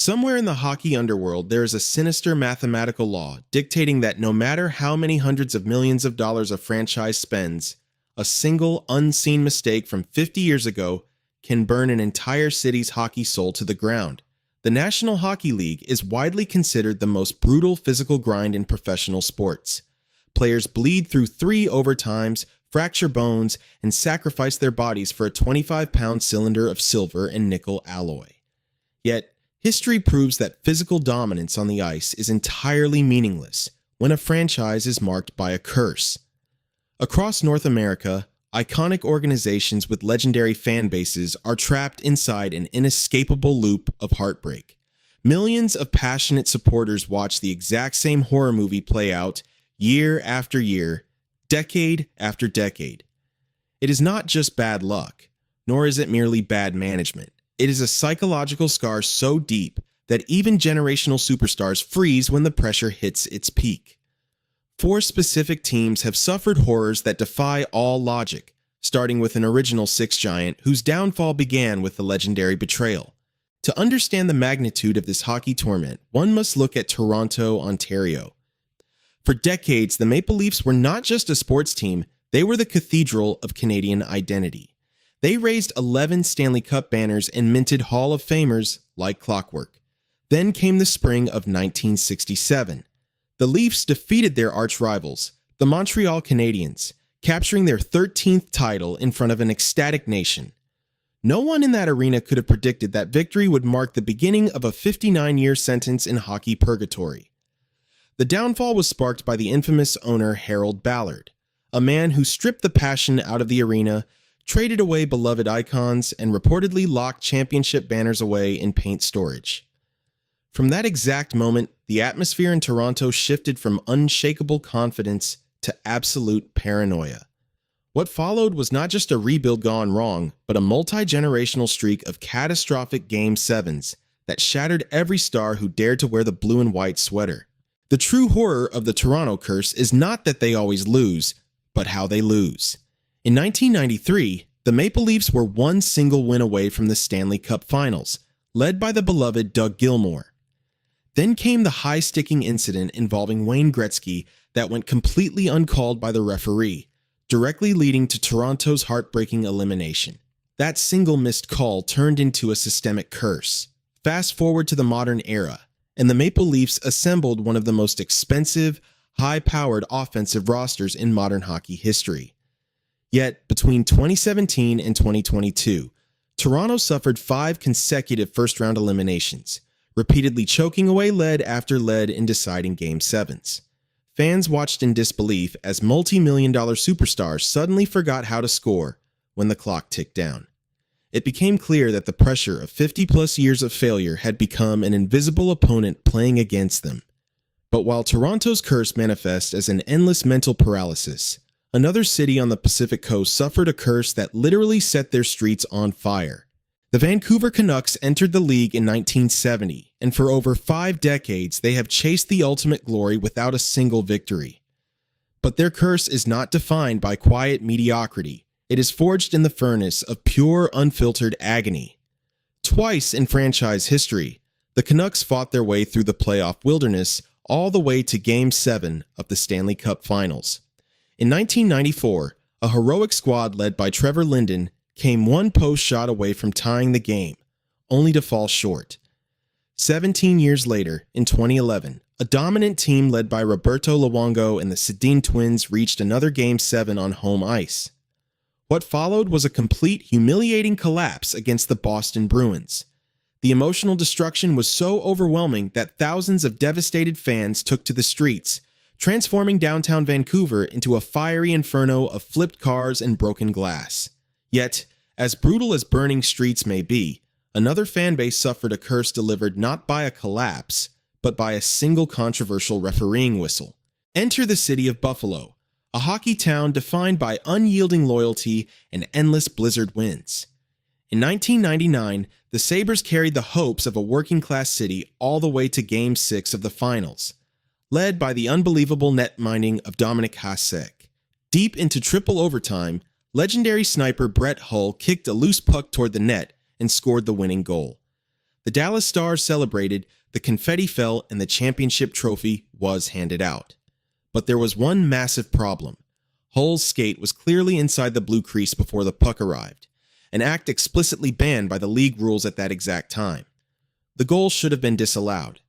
Somewhere in the hockey underworld, there is a sinister mathematical law dictating that no matter how many hundreds of millions of dollars a franchise spends, a single unseen mistake from 50 years ago can burn an entire city's hockey soul to the ground. The National Hockey League is widely considered the most brutal physical grind in professional sports. Players bleed through 3 overtimes, fracture bones, and sacrifice their bodies for a 25-pound cylinder of silver and nickel alloy. Yet, history proves that physical dominance on the ice is entirely meaningless when a franchise is marked by a curse. Across North America, iconic organizations with legendary fan bases are trapped inside an inescapable loop of heartbreak. Millions of passionate supporters watch the exact same horror movie play out year after year, decade after decade. It is not just bad luck, nor is it merely bad management. It is a psychological scar so deep that even generational superstars freeze when the pressure hits its peak. 4 specific teams have suffered horrors that defy all logic, starting with an original 6 giant whose downfall began with the legendary betrayal. To understand the magnitude of this hockey torment, one must look at Toronto, Ontario. For decades, the Maple Leafs were not just a sports team, they were the cathedral of Canadian identity. They raised 11 Stanley Cup banners and minted Hall of Famers like clockwork. Then came the spring of 1967. The Leafs defeated their arch-rivals, the Montreal Canadiens, capturing their 13th title in front of an ecstatic nation. No one in that arena could have predicted that victory would mark the beginning of a 59-year sentence in hockey purgatory. The downfall was sparked by the infamous owner Harold Ballard, a man who stripped the passion out of the arena, traded away beloved icons, and reportedly locked championship banners away in paint storage. From that exact moment, the atmosphere in Toronto shifted from unshakable confidence to absolute paranoia. What followed was not just a rebuild gone wrong, but a multi-generational streak of catastrophic Game 7s that shattered every star who dared to wear the blue and white sweater. The true horror of the Toronto curse is not that they always lose, but how they lose. In 1993, the Maple Leafs were one single win away from the Stanley Cup Finals, led by the beloved Doug Gilmour. Then came the high-sticking incident involving Wayne Gretzky that went completely uncalled by the referee, directly leading to Toronto's heartbreaking elimination. That single missed call turned into a systemic curse. Fast forward to the modern era, and the Maple Leafs assembled one of the most expensive, high-powered offensive rosters in modern hockey history. Yet, between 2017 and 2022, Toronto suffered 5 consecutive first-round eliminations, repeatedly choking away lead after lead in deciding Game 7s. Fans watched in disbelief as multi-million-dollar superstars suddenly forgot how to score when the clock ticked down. It became clear that the pressure of 50-plus years of failure had become an invisible opponent playing against them. But while Toronto's curse manifests as an endless mental paralysis, another city on the Pacific Coast suffered a curse that literally set their streets on fire. The Vancouver Canucks entered the league in 1970, and for over 5 decades they have chased the ultimate glory without a single victory. But their curse is not defined by quiet mediocrity. It is forged in the furnace of pure, unfiltered agony. Twice in franchise history, the Canucks fought their way through the playoff wilderness all the way to Game 7 of the Stanley Cup Finals. In 1994, a heroic squad led by Trevor Linden came one post shot away from tying the game, only to fall short. 17 years later, in 2011, a dominant team led by Roberto Luongo and the Sedin twins reached another Game 7 on home ice. What followed was a complete, humiliating collapse against the Boston Bruins. The emotional destruction was so overwhelming that thousands of devastated fans took to the streets, transforming downtown Vancouver into a fiery inferno of flipped cars and broken glass. Yet, as brutal as burning streets may be, another fanbase suffered a curse delivered not by a collapse, but by a single controversial refereeing whistle. Enter the city of Buffalo, a hockey town defined by unyielding loyalty and endless blizzard winds. In 1999, the Sabres carried the hopes of a working-class city all the way to Game 6 of the Finals, led by the unbelievable net minding of Dominik Hasek. Deep into triple overtime, legendary sniper Brett Hull kicked a loose puck toward the net and scored the winning goal. The Dallas Stars celebrated, the confetti fell, and the championship trophy was handed out. But there was one massive problem. Hull's skate was clearly inside the blue crease before the puck arrived, an act explicitly banned by the league rules at that exact time. The goal should have been disallowed.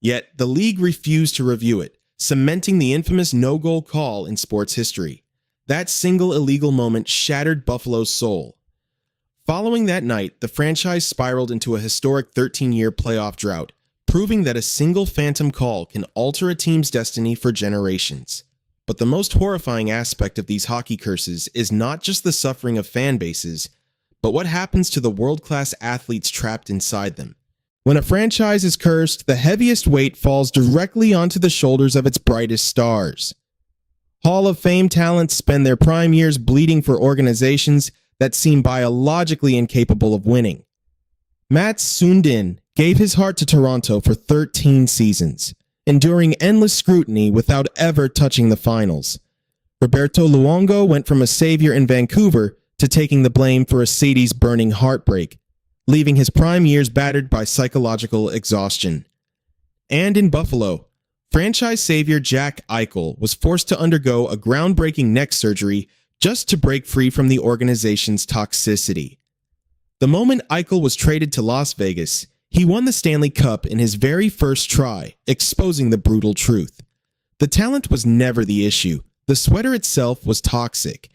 Yet, the league refused to review it, cementing the infamous no-goal call in sports history. That single illegal moment shattered Buffalo's soul. Following that night, the franchise spiraled into a historic 13-year playoff drought, proving that a single phantom call can alter a team's destiny for generations. But the most horrifying aspect of these hockey curses is not just the suffering of fan bases, but what happens to the world-class athletes trapped inside them. When a franchise is cursed, the heaviest weight falls directly onto the shoulders of its brightest stars. Hall of Fame talents spend their prime years bleeding for organizations that seem biologically incapable of winning. Mats Sundin gave his heart to Toronto for 13 seasons, enduring endless scrutiny without ever touching the finals. Roberto Luongo went from a savior in Vancouver to taking the blame for a Sadie's burning heartbreak, leaving his prime years battered by psychological exhaustion. And in Buffalo, franchise savior Jack Eichel was forced to undergo a groundbreaking neck surgery just to break free from the organization's toxicity. The moment Eichel was traded to Las Vegas, he won the Stanley Cup in his very first try, exposing the brutal truth. The talent was never the issue. The sweater itself was toxic.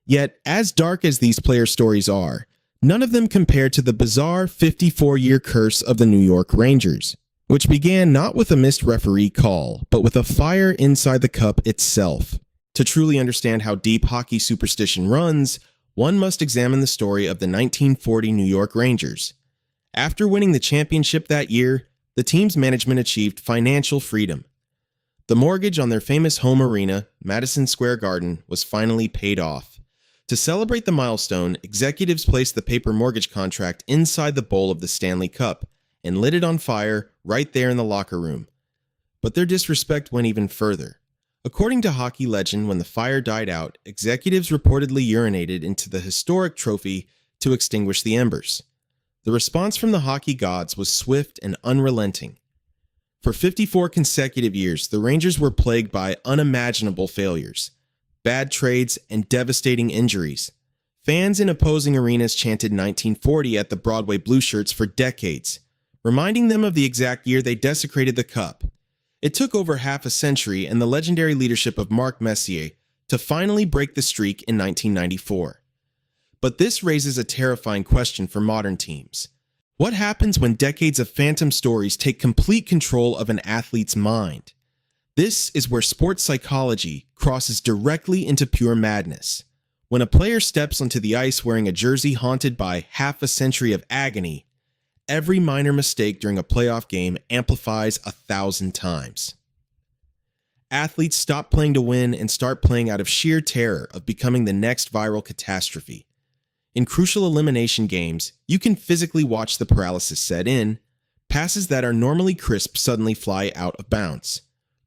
Yet, as dark as these player stories are, none of them compared to the bizarre 54-year curse of the New York Rangers, which began not with a missed referee call, but with a fire inside the cup itself. To truly understand how deep hockey superstition runs, one must examine the story of the 1940 New York Rangers. After winning the championship that year, the team's management achieved financial freedom. The mortgage on their famous home arena, Madison Square Garden, was finally paid off. To celebrate the milestone, executives placed the paper mortgage contract inside the bowl of the Stanley Cup and lit it on fire right there in the locker room. But their disrespect went even further. According to hockey legend, when the fire died out, executives reportedly urinated into the historic trophy to extinguish the embers. The response from the hockey gods was swift and unrelenting. For 54 consecutive years, the Rangers were plagued by unimaginable failures, bad trades, and devastating injuries. Fans in opposing arenas chanted 1940 at the Broadway Blue Shirts for decades, reminding them of the exact year they desecrated the cup. It took over half a century and the legendary leadership of Marc Messier to finally break the streak in 1994. But this raises a terrifying question for modern teams. What happens when decades of phantom stories take complete control of an athlete's mind? This is where sports psychology crosses directly into pure madness. When a player steps onto the ice wearing a jersey haunted by half a century of agony, every minor mistake during a playoff game amplifies 1,000 times. Athletes stop playing to win and start playing out of sheer terror of becoming the next viral catastrophe. In crucial elimination games, you can physically watch the paralysis set in. Passes that are normally crisp suddenly fly out of bounds.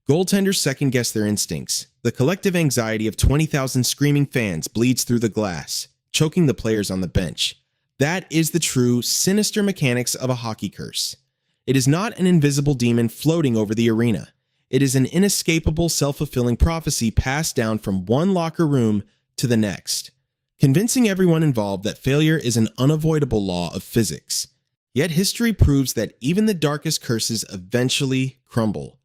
Goaltenders second-guess their instincts. The collective anxiety of 20,000 screaming fans bleeds through the glass, choking the players on the bench. That is the true, sinister mechanics of a hockey curse. It is not an invisible demon floating over the arena. It is an inescapable, self-fulfilling prophecy passed down from one locker room to the next, convincing everyone involved that failure is an unavoidable law of physics. Yet history proves that even the darkest curses eventually crumble.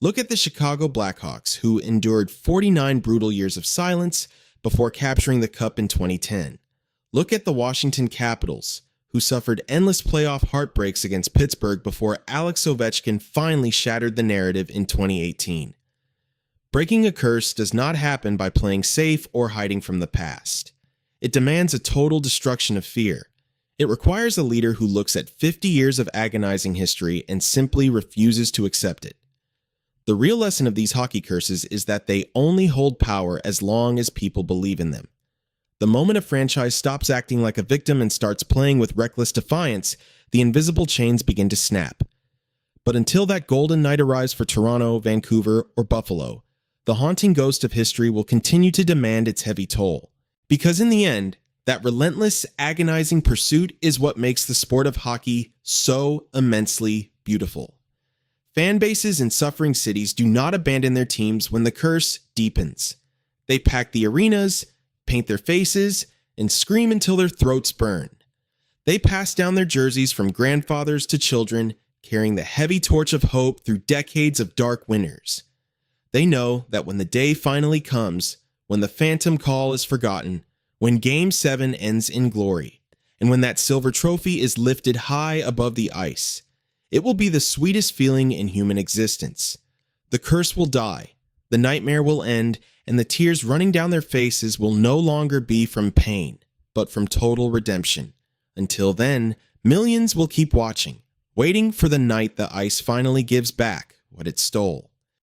Look at the Chicago Blackhawks, who endured 49 brutal years of silence before capturing the cup in 2010. Look at the Washington Capitals, who suffered endless playoff heartbreaks against Pittsburgh before Alex Ovechkin finally shattered the narrative in 2018. Breaking a curse does not happen by playing safe or hiding from the past. It demands a total destruction of fear. It requires a leader who looks at 50 years of agonizing history and simply refuses to accept it. The real lesson of these hockey curses is that they only hold power as long as people believe in them. The moment a franchise stops acting like a victim and starts playing with reckless defiance, the invisible chains begin to snap. But until that golden night arrives for Toronto, Vancouver, or Buffalo, the haunting ghost of history will continue to demand its heavy toll. Because in the end, That relentless, agonizing pursuit is what makes the sport of hockey so immensely beautiful. Fan bases in suffering cities do not abandon their teams when the curse deepens. They pack the arenas, paint their faces, and scream until their throats burn. They pass down their jerseys from grandfathers to children, carrying the heavy torch of hope through decades of dark winters. They know that when the day finally comes, when the phantom call is forgotten, when Game 7 ends in glory, and when that silver trophy is lifted high above the ice, it will be the sweetest feeling in human existence. The curse will die, the nightmare will end, and the tears running down their faces will no longer be from pain, but from total redemption. Until then, millions will keep watching, waiting for the night the ice finally gives back what it stole.